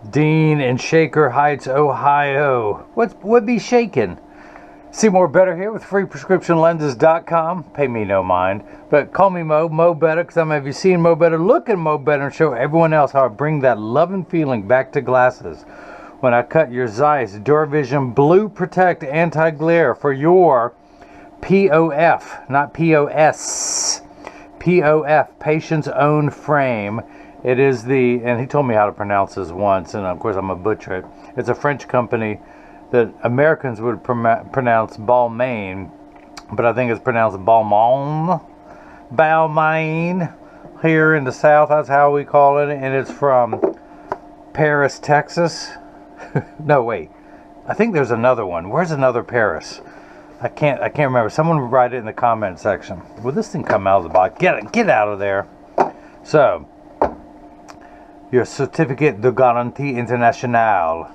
Dean in Shaker Heights, Ohio. What be shaking? See more better here with freeprescriptionlenses.com. Pay me no mind, but call me Mo Better, because I'm have you seen Mo Better, look at Mo Better, and show everyone else how I bring that love and feeling back to glasses. When I cut your Zeiss DuraVision Blue Protect Anti-Glare for your POF, not POS, POF, Patient's Own Frame. It is the, and he told me how to pronounce this once, and of course I'm a butcher it. It's a French company that Americans would pronounce Balmain, but I think it's pronounced Balmain. Balmain. Here in the South, that's how we call it, and it's from Paris, Texas. No, wait. I think there's another one. Where's another Paris? I can't remember. Someone write it in the comment section. Will this thing come out of the box? Get out of there. So, your certificate de garantie internationale,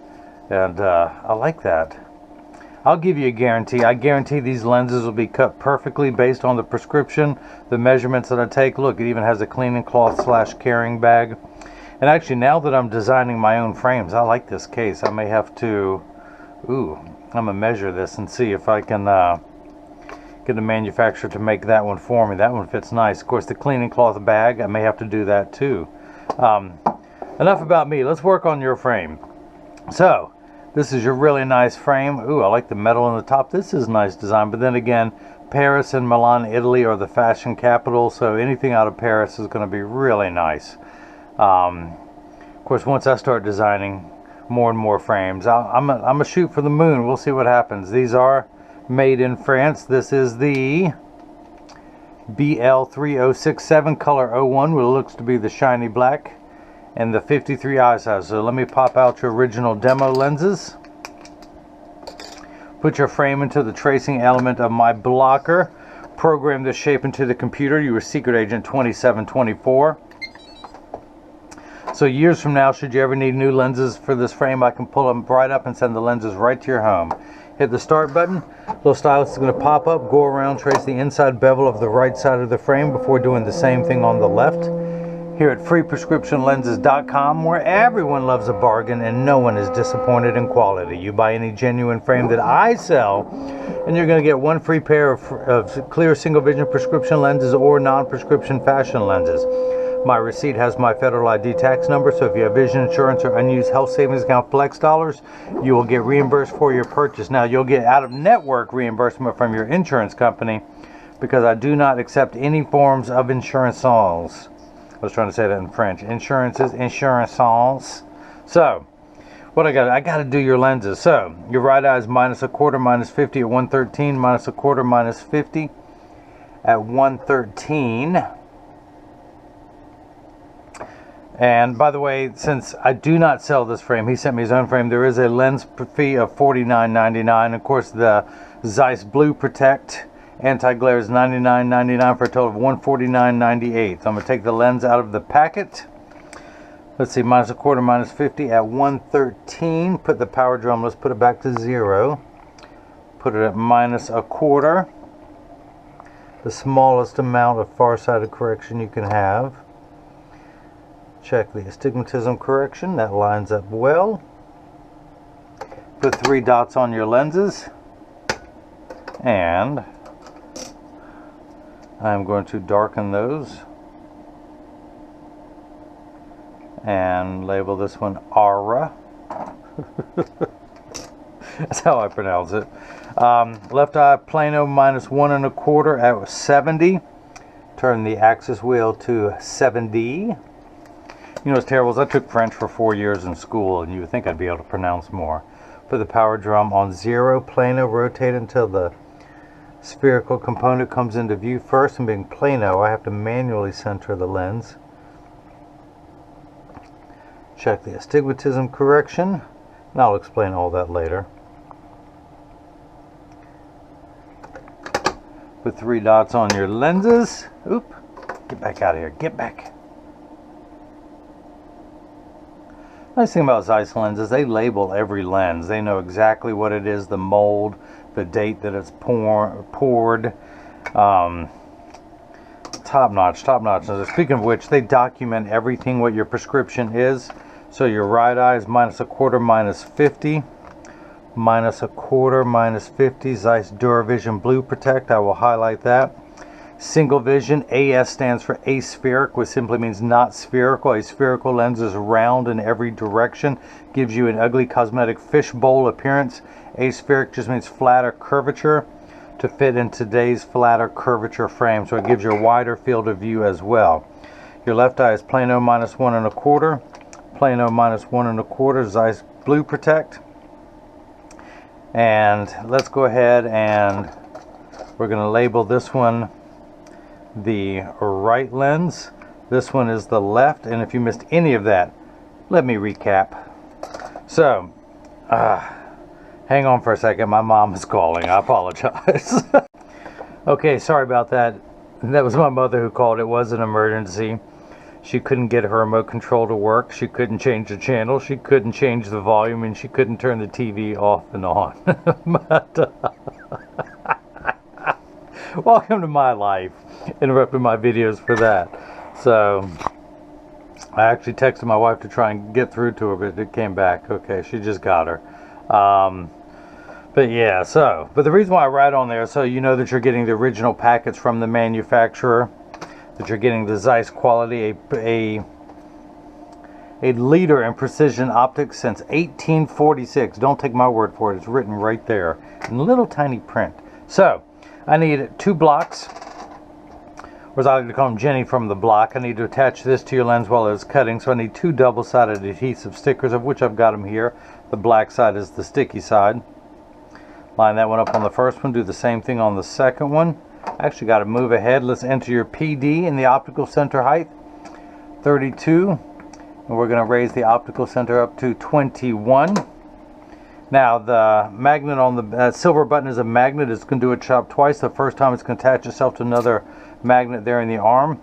and I like that. I'll give you a guarantee. I guarantee these lenses will be cut perfectly based on the prescription, the measurements that I take. Look, it even has a cleaning cloth / carrying bag. And actually, now that I'm designing my own frames, I like this case. I may have to, I'm gonna measure this and see if I can get a manufacturer to make that one for me. That one fits nice. Of course, the cleaning cloth bag, I may have to do that too. Enough about me. Let's work on your frame. So, this is your really nice frame. I like the metal on the top. This is a nice design, but then again, Paris and Milan, Italy are the fashion capital, so anything out of Paris is going to be really nice. Of course, once I start designing more and more frames, I'm gonna shoot for the moon. We'll see what happens. These are made in France. This is the BL3067 color 01, which looks to be the shiny black, and the 53 eye size. So let me pop out your original demo lenses. Put your frame into the tracing element of my blocker. Program the shape into the computer. You were Secret Agent 2724. So years from now, should you ever need new lenses for this frame, I can pull them right up and send the lenses right to your home. Hit the start button. Little stylus is going to pop up, go around, trace the inside bevel of the right side of the frame before doing the same thing on the left. Here at freeprescriptionlenses.com, where everyone loves a bargain and no one is disappointed in quality. You buy any genuine frame that I sell, and you're going to get one free pair of clear single vision prescription lenses or non-prescription fashion lenses. My receipt has my federal ID tax number, so if you have vision insurance or unused health savings account flex dollars, you will get reimbursed for your purchase. Now, you'll get out-of-network reimbursement from your insurance company, because I do not accept any forms of insurance. I was trying to say that in French. Insurance. So, what I got to do your lenses. So, your right eye is -1/4, -50 at 113, -1/4, -50 at 113. And by the way, since I do not sell this frame, he sent me his own frame, there is a lens fee of $49.99. Of course, the Zeiss Blue Protect Anti-Glare is $99.99 for a total of $149.98. So I'm going to take the lens out of the packet. Let's see, -1/4, -50 at 113. Put the power drum, let's put it back to 0. Put it at -1/4. The smallest amount of far-sighted correction you can have. Check the Astigmatism Correction, that lines up well. Put 3 dots on your lenses. And I'm going to darken those and label this one Aura. That's how I pronounce it. Left eye plano -1/4 at 70. Turn the axis wheel to 70. You know what's terrible is I took French for 4 years in school, and you would think I'd be able to pronounce more. Put the power drum on 0, plano, rotate until the spherical component comes into view first, and being plano, I have to manually center the lens. Check the Astigmatism Correction, and I'll explain all that later. Put 3 dots on your lenses. Oop, get back out of here, get back. Nice thing about Zeiss lenses, they label every lens. They know exactly what it is, the mold, the date that it's poured. Top notch. Speaking of which, they document everything what your prescription is. So your right eye is -1/4, -50. -1/4, -50. Zeiss DuraVision Blue Protect. I will highlight that. Single vision. AS stands for aspheric, which simply means not spherical. A spherical lens is round in every direction, gives you an ugly cosmetic fishbowl appearance. Aspheric just means flatter curvature to fit in today's flatter curvature frame, so it gives you a wider field of view as well. Your left eye is plano -1/4, plano -1/4, Zeiss Blue Protect. And let's go ahead and we're going to label this one the right lens. This one is the left, and if you missed any of that, let me recap. So, hang on for a second, my mom is calling, I apologize. Okay, sorry about that. That was my mother who called. It was an emergency. She couldn't get her remote control to work. She couldn't change the channel. She couldn't change the volume, and she couldn't turn the TV off and on. But, welcome to my life. Interrupted my videos for that. So I actually texted my wife to try and get through to her, but it came back. Okay, she just got her. But yeah, but the reason why I write on there, so you know that you're getting the original packets from the manufacturer, that you're getting the Zeiss quality, a leader in precision optics since 1846. Don't take my word for it. It's written right there in little tiny print. So I need 2 blocks, or as I like to call them, Jenny from the block. I need to attach this to your lens while it's cutting, so I need 2 double-sided adhesive stickers, of which I've got them here. The black side is the sticky side. Line that one up on the first one. Do the same thing on the second one. Actually got to move ahead. Let's enter your PD in the optical center height, 32. And we're going to raise the optical center up to 21. Now the magnet on the silver button is a magnet. It's going to do a job twice. The first time it's going to attach itself to another magnet there in the arm.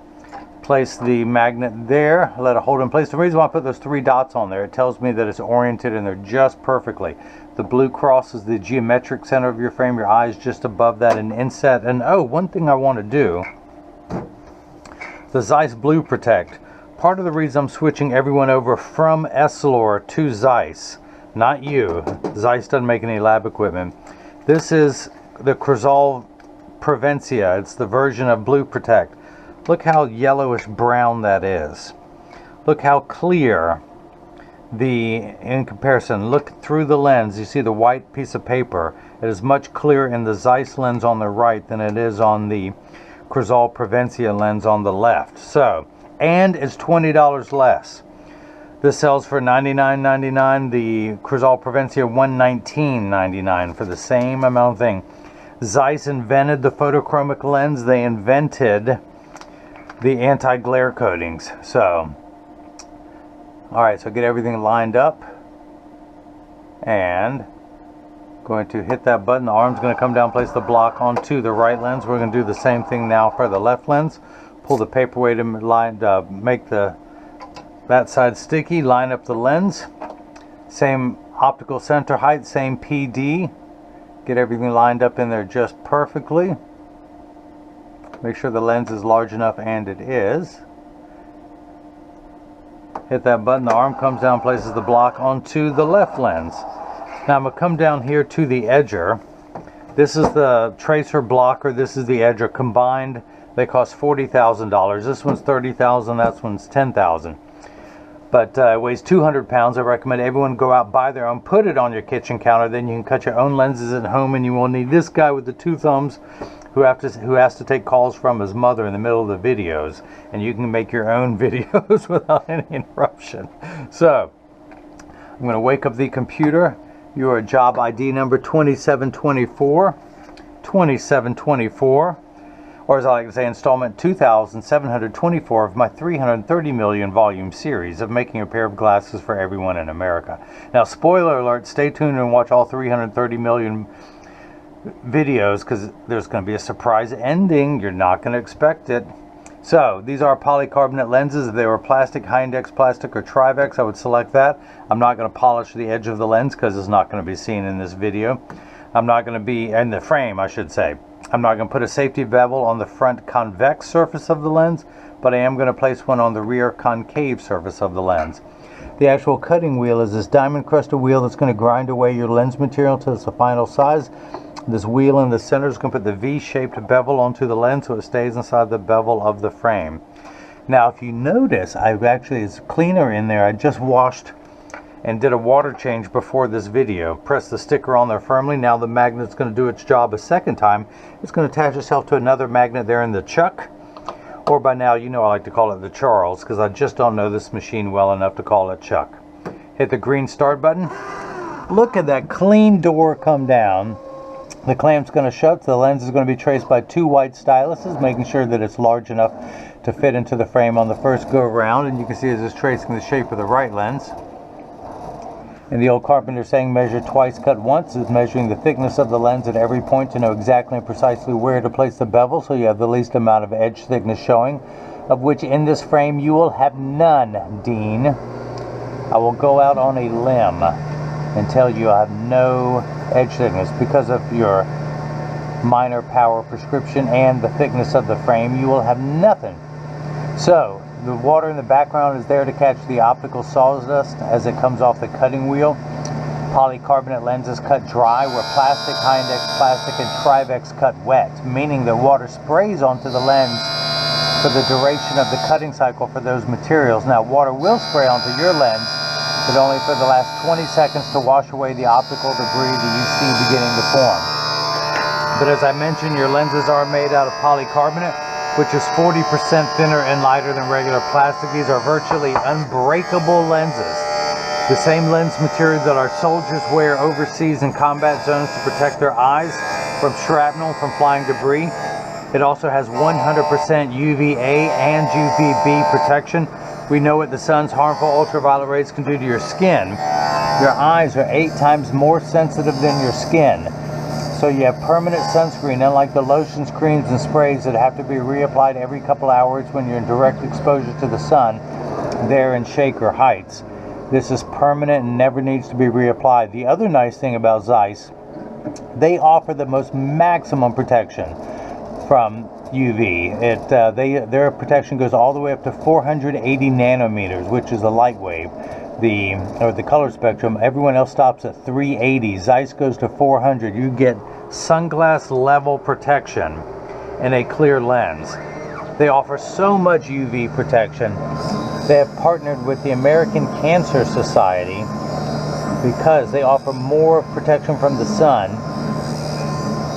Place the magnet there, let it hold in place. The reason why I put those 3 dots on there, it tells me that it's oriented and they're just perfectly. The blue cross is the geometric center of your frame. Your eye is just above that in inset. And oh, one thing I want to do, the Zeiss Blue Protect. Part of the reason I'm switching everyone over from Essilor to Zeiss, not you. Zeiss doesn't make any lab equipment. This is the Crizal Prevencia. It's the version of Blue Protect. Look how yellowish brown that is. Look how clear in comparison. Look through the lens. You see the white piece of paper. It is much clearer in the Zeiss lens on the right than it is on the Crizal Prevencia lens on the left. So, and it's $20 less. This sells for $99.99. The Crizal Prevencia $119.99 for the same amount of thing. Zeiss invented the photochromic lens. They invented the anti-glare coatings. So, alright, so get everything lined up. And going to hit that button. The arm's going to come down, place the block onto the right lens. We're going to do the same thing now for the left lens. Pull the paperweight and make that side sticky. Line up the lens. Same optical center height, same PD. Get everything lined up in there just perfectly. Make sure the lens is large enough, and it is. Hit that button. The arm comes down, places the block onto the left lens. Now I'm going to come down here to the edger. This is the tracer blocker. This is the edger. Combined, they cost $40,000. This one's $30,000. That one's $10,000. But it weighs 200 pounds. I recommend everyone go out, buy their own, put it on your kitchen counter. Then you can cut your own lenses at home, and you will need this guy with the 2 thumbs who has to take calls from his mother in the middle of the videos, and you can make your own videos without any interruption. So I'm going to wake up the computer. Your job ID number 2724, 2724, or as I like to say, installment 2724 of my 330 million volume series of making a pair of glasses for everyone in America. Now, spoiler alert, stay tuned and watch all 330 million videos, because there's going to be a surprise ending. You're not going to expect it. So these are polycarbonate lenses. If they were plastic, high index plastic, or Trivex, I would select that. I'm not going to polish the edge of the lens because it's not going to be seen in this video. I'm not going to be in the frame, I should say. I'm not going to put a safety bevel on the front convex surface of the lens, but I am going to place one on the rear concave surface of the lens. The actual cutting wheel is this diamond crusted wheel that's going to grind away your lens material to its final size. This wheel in the center is going to put the V-shaped bevel onto the lens so it stays inside the bevel of the frame. Now if you notice, it's cleaner in there. I just washed and did a water change before this video. Press the sticker on there firmly. Now the magnet's going to do its job a second time. It's going to attach itself to another magnet there in the chuck. Or by now, you know I like to call it the Charles, because I just don't know this machine well enough to call it Chuck. Hit the green start button. Look at that clean door come down. The clamp's going to shut, so the lens is going to be traced by 2 white styluses, making sure that it's large enough to fit into the frame on the first go around. And you can see it's tracing the shape of the right lens. And the old carpenter saying measure twice, cut once is measuring the thickness of the lens at every point to know exactly and precisely where to place the bevel so you have the least amount of edge thickness showing, of which in this frame you will have none, Dean. I will go out on a limb and tell you I have no edge thickness because of your minor power prescription and the thickness of the frame. You will have nothing. So the water in the background is there to catch the optical sawdust as it comes off the cutting wheel. Polycarbonate lenses cut dry, where plastic, Hindex plastic, and Trivex cut wet, meaning the water sprays onto the lens for the duration of the cutting cycle for those materials. Now water will spray onto your lens, but only for the last 20 seconds to wash away the optical debris that you see beginning to form. But as I mentioned, your lenses are made out of polycarbonate, which is 40% thinner and lighter than regular plastic. These are virtually unbreakable lenses. The same lens material that our soldiers wear overseas in combat zones to protect their eyes from shrapnel, from flying debris. It also has 100% UVA and UVB protection. We know what the sun's harmful ultraviolet rays can do to your skin. Your eyes are 8 times more sensitive than your skin. So you have permanent sunscreen, unlike the lotions, creams, and sprays that have to be reapplied every couple hours when you're in direct exposure to the sun there in Shaker Heights. This is permanent and never needs to be reapplied. The other nice thing about Zeiss, they offer the most maximum protection from UV. Their protection goes all the way up to 480 nanometers, which is a light wave. The color spectrum, everyone else stops at 380. Zeiss goes to 400. You get sunglass level protection in a clear lens. They offer so much UV protection. They have partnered with the American Cancer Society because they offer more protection from the sun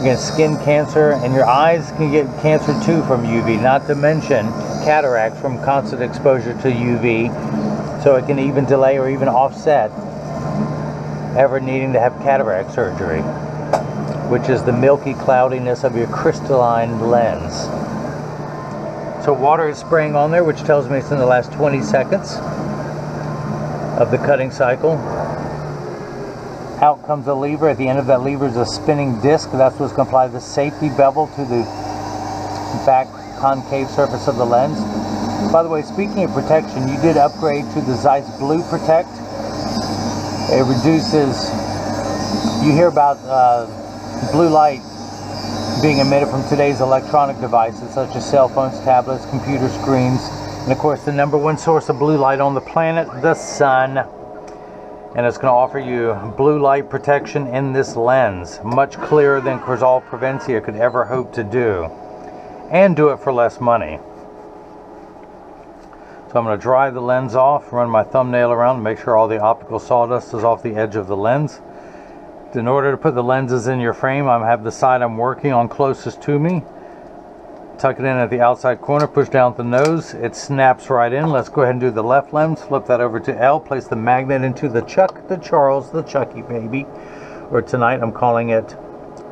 against skin cancer, and your eyes can get cancer too from UV, not to mention cataracts from constant exposure to UV. So it can even delay or even offset ever needing to have cataract surgery, which is the milky cloudiness of your crystalline lens. So water is spraying on there, which tells me it's in the last 20 seconds of the cutting cycle. Out comes a lever. At the end of that lever is a spinning disc. That's what's going to apply the safety bevel to the back concave surface of the lens. By the way, speaking of protection, you did upgrade to the Zeiss Blue Protect. It reduces, you hear about blue light being emitted from today's electronic devices such as cell phones, tablets, computer screens, and of course the #1 source of blue light on the planet, the sun. And it's going to offer you blue light protection in this lens, much clearer than Crizal Prevencia could ever hope to do, and do it for less money. So I'm going to dry the lens off, run my thumbnail around and make sure all the optical sawdust is off the edge of the lens. In order to put the lenses in your frame, I have the side I'm working on closest to me. Tuck it in at the outside corner, push down the nose, it snaps right in. Let's go ahead and do the left lens, flip that over to L, place the magnet into the Chuck, the Charles, the Chucky baby. Or tonight I'm calling it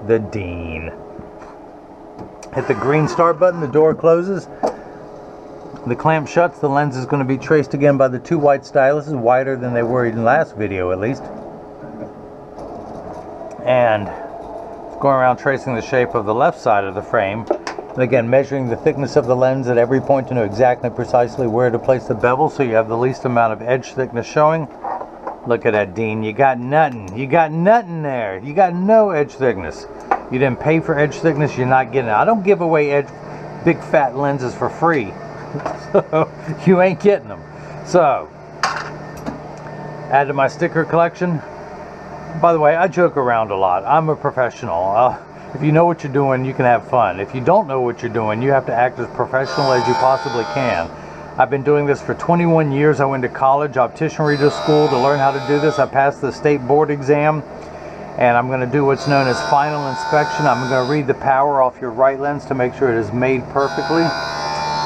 the Dean. Hit the green start button, the door closes. The clamp shuts, the lens is going to be traced again by the 2 white styluses, wider than they were in the last video at least. And going around tracing the shape of the left side of the frame. And again, measuring the thickness of the lens at every point to know exactly precisely where to place the bevel so you have the least amount of edge thickness showing. Look at that, Dean. You got nothing. You got nothing there. You got no edge thickness. You didn't pay for edge thickness, you're not getting it. I don't give away big fat lenses for free. So you ain't getting them. So Add to my sticker collection. By the way, I joke around a lot. I'm a professional. If you know what you're doing, you can have fun. If you don't know what you're doing, you have to act as professional as you possibly can. I've been doing this for 21 years. I went to college, optician reader school, to learn how to do this. I passed the state board exam, and I'm going to do what's known as final inspection. I'm going to read the power off your right lens to make sure it is made perfectly.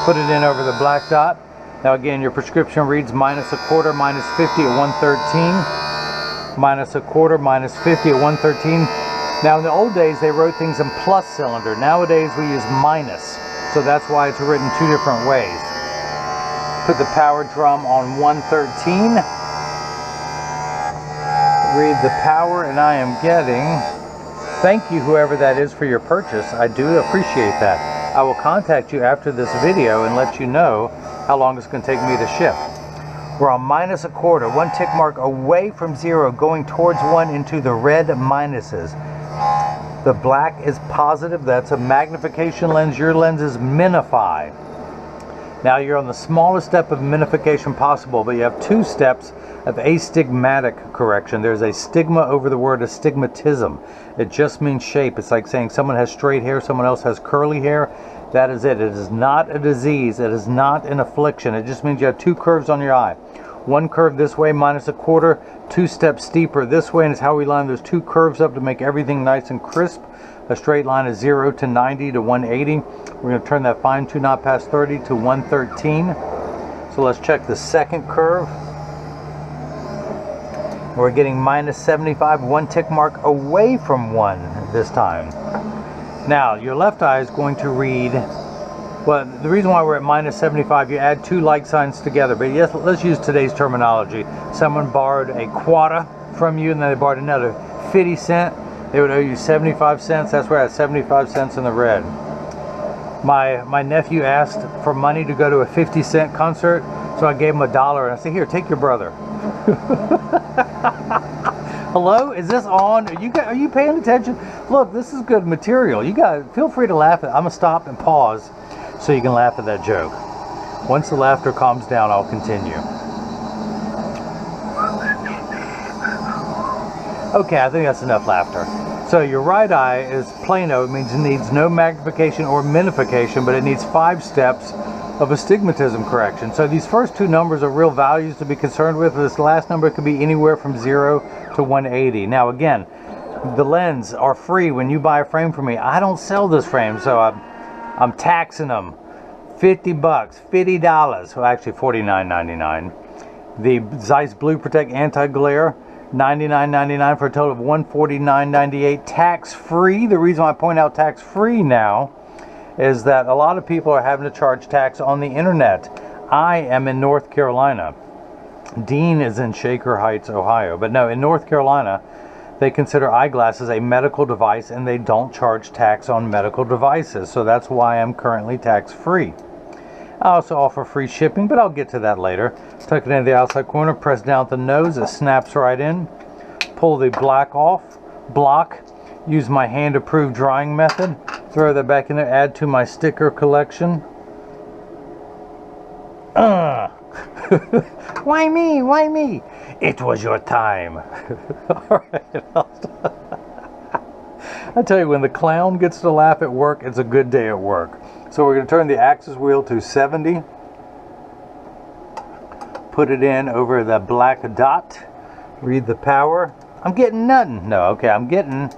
Put it in over the black dot. Now again, your prescription reads -1/4, -50 at 113. -1/4, -50 at 113. Now in the old days, they wrote things in plus cylinder. Nowadays, we use minus. So that's why it's written two different ways. Put the power drum on 113. Read the power, and I am getting, thank you whoever that is for your purchase. I do appreciate that. I will contact you after this video and let you know how long it's going to take me to ship. We're on -1/4, one tick mark away from 0, going towards 1 into the red minuses. The black is positive. That's a magnification lens. Your lenses minify. Now you're on the smallest step of minification possible, but you have 2 steps of astigmatic correction. There's a stigma over the word astigmatism. It just means shape. It's like saying someone has straight hair, someone else has curly hair. That is it. It is not a disease. It is not an affliction. It just means you have 2 curves on your eye. One curve this way, -1/4, 2 steps steeper this way, and it's how we line those 2 curves up to make everything nice and crisp. A straight line is 0 to 90 to 180. We're going to turn that fine tune knot past 30 to 113. So let's check the second curve. We're getting -75, one tick mark away from 1 this time. Now your left eye is going to read, well, the reason why we're at -75, you add 2 like signs together, but yes, let's use today's terminology. Someone borrowed a quarter from you, and then they borrowed another 50 cents. They would owe you 75 cents. That's where I had 75 cents in the red. My nephew asked for money to go to a 50-cent concert, so I gave him $1, and I said, "Here, take your brother." Hello, is this on? Are you paying attention? Look, this is good material. You guys, feel free to laugh at it. I'm gonna stop and pause so you can laugh at that joke. Once the laughter calms down, I'll continue. Okay, I think that's enough laughter. So your right eye is plano. It means it needs no magnification or minification, but it needs 5 steps of astigmatism correction. So these first 2 numbers are real values to be concerned with. This last number could be anywhere from 0 to 180. Now again, the lens are free when you buy a frame from me. I don't sell this frame, so I'm taxing them. 50 bucks, $50. Well, actually $49.99. The Zeiss Blue Protect Anti-Glare, $99.99 for a total of $149.98, tax-free. The reason I point out tax-free now is that a lot of people are having to charge tax on the internet. I am in North Carolina. Dean is in Shaker Heights, Ohio. But no, in North Carolina, they consider eyeglasses a medical device, and they don't charge tax on medical devices. So that's why I'm currently tax-free. I also offer free shipping, but I'll get to that later. Tuck it into the outside corner, press down at the nose, it snaps right in. Pull the block off, use my hand-approved drying method, throw that back in there, add to my sticker collection. Why me? Why me? It was your time. Alright, I tell you, when the clown gets to laugh at work, it's a good day at work. So we're going to turn the axis wheel to 70. Put it in over the black dot. Read the power. I'm getting nothing. No, okay, I'm getting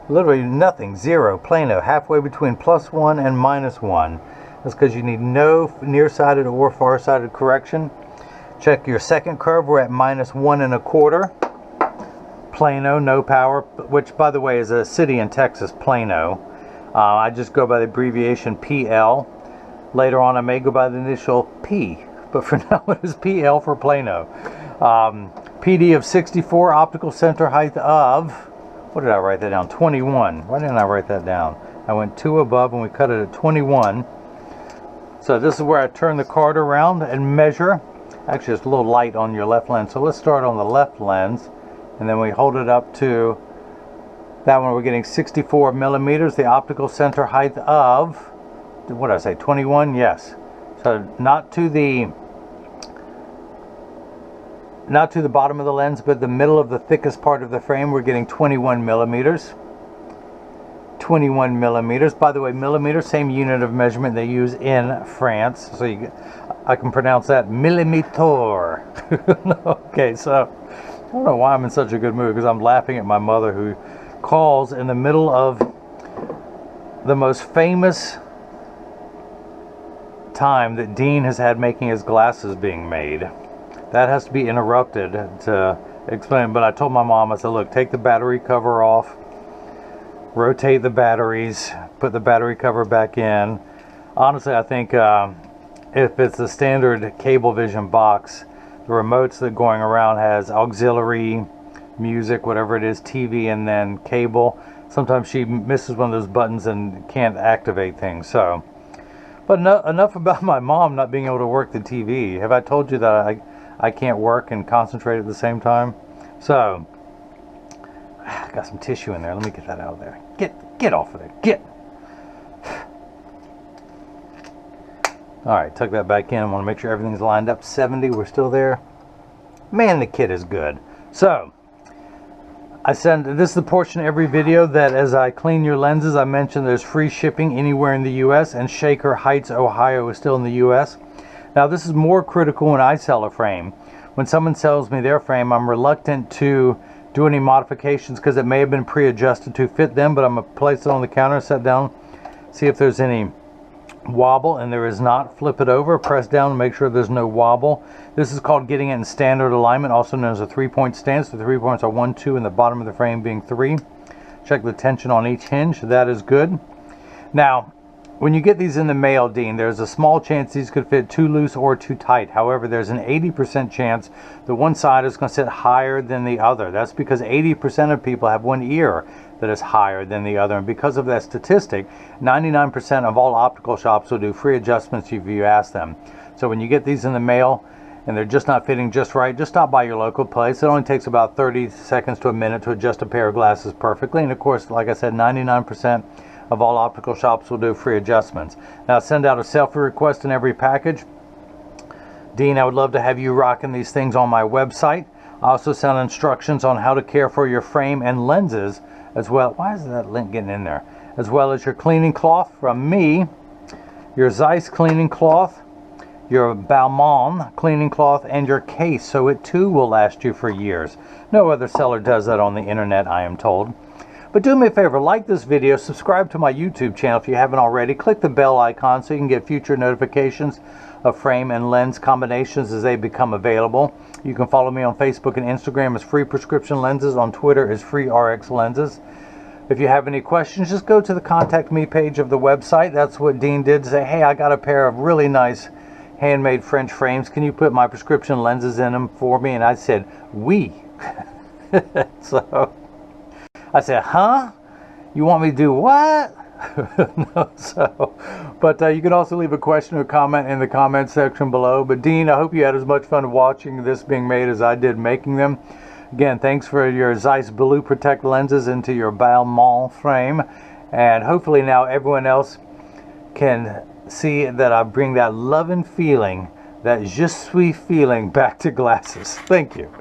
literally nothing. 0, plano, halfway between +1 and -1. That's because you need no nearsighted or far-sighted correction. Check your second curve. We're at -1 1/4. Plano, no power, which by the way is a city in Texas, Plano. I just go by the abbreviation PL. Later on I may go by the initial P, but for now it is PL for Plano. PD of 64, optical center height of, what did I write that down? 21. Why didn't I write that down? I went 2 above and we cut it at 21. So this is where I turn the card around and measure. Actually, it's a little light on your left lens. So let's start on the left lens, and then we hold it up to that one. We're getting 64 millimeters, the optical center height of, what did I say, 21? Yes. So not to the not to the bottom of the lens, but the middle of the thickest part of the frame, we're getting 21 millimeters. 21 millimeters. By the way, millimeter, same unit of measurement they use in France. So I can pronounce that millimeter. Okay, so I don't know why I'm in such a good mood, because I'm laughing at my mother, who calls in the middle of the most famous time that Dean has had making his glasses being made. That has to be interrupted to explain. But I told my mom, I said, look, take the battery cover off, rotate the batteries, put the battery cover back in. Honestly, I think if it's the standard Cablevision box, the remotes that going around has auxiliary, music, whatever it is, TV, and then cable. Sometimes she misses one of those buttons and can't activate things. So, but enough about my mom not being able to work the TV. Have I told you that I can't work and concentrate at the same time? So, I got some tissue in there. Let me get that out of there. Get off of there. Get. All right, tuck that back in. I want to make sure everything's lined up. 70, we're still there. Man, the kit is good. So, this is the portion of every video that as I clean your lenses, I mentioned there's free shipping anywhere in the U.S. and Shaker Heights, Ohio is still in the U.S. Now, this is more critical when I sell a frame. When someone sells me their frame, I'm reluctant to do any modifications because it may have been pre-adjusted to fit them, but I'm going to place it on the counter, set down, see if there's any wobble, and there is not. Flip it over, press down, and make sure there's no wobble. This is called getting it in standard alignment, also known as a 3-point stance. The 3 points are 1, 2, and the bottom of the frame being 3. Check the tension on each hinge. That is good. Now, when you get these in the mail, Dean, there's a small chance these could fit too loose or too tight. However, there's an 80% chance the one side is going to sit higher than the other. That's because 80% of people have one ear that is higher than the other. And because of that statistic, 99% of all optical shops will do free adjustments if you ask them. So when you get these in the mail and they're just not fitting just right, just stop by your local place. It only takes about 30 seconds to a minute to adjust a pair of glasses perfectly. And of course, like I said, 99% of all optical shops will do free adjustments. Now, send out a selfie request in every package. Dean, I would love to have you rocking these things on my website. I also send instructions on how to care for your frame and lenses as well. Why is that lint getting in there? As well as your cleaning cloth from me, your Zeiss cleaning cloth, your Balmain cleaning cloth, and your case, so it too will last you for years. No other seller does that on the internet, I am told. But do me a favor, like this video, subscribe to my YouTube channel if you haven't already. Click the bell icon so you can get future notifications of frame and lens combinations as they become available. You can follow me on Facebook and Instagram as Free Prescription Lenses, on Twitter as Free RX Lenses. If you have any questions, just go to the Contact Me page of the website. That's what Dean did. Say, hey, I got a pair of really nice handmade French frames. Can you put my prescription lenses in them for me? And I said, oui. So I said, huh? You want me to do what? No, but you can also leave a question or comment in the comment section below. But Dean, I hope you had as much fun watching this being made as I did making them. Again, thanks for your Zeiss Blue Protect lenses into your Balmain frame. And hopefully now everyone else can see that I bring that loving feeling, that je suis feeling back to glasses. Thank you.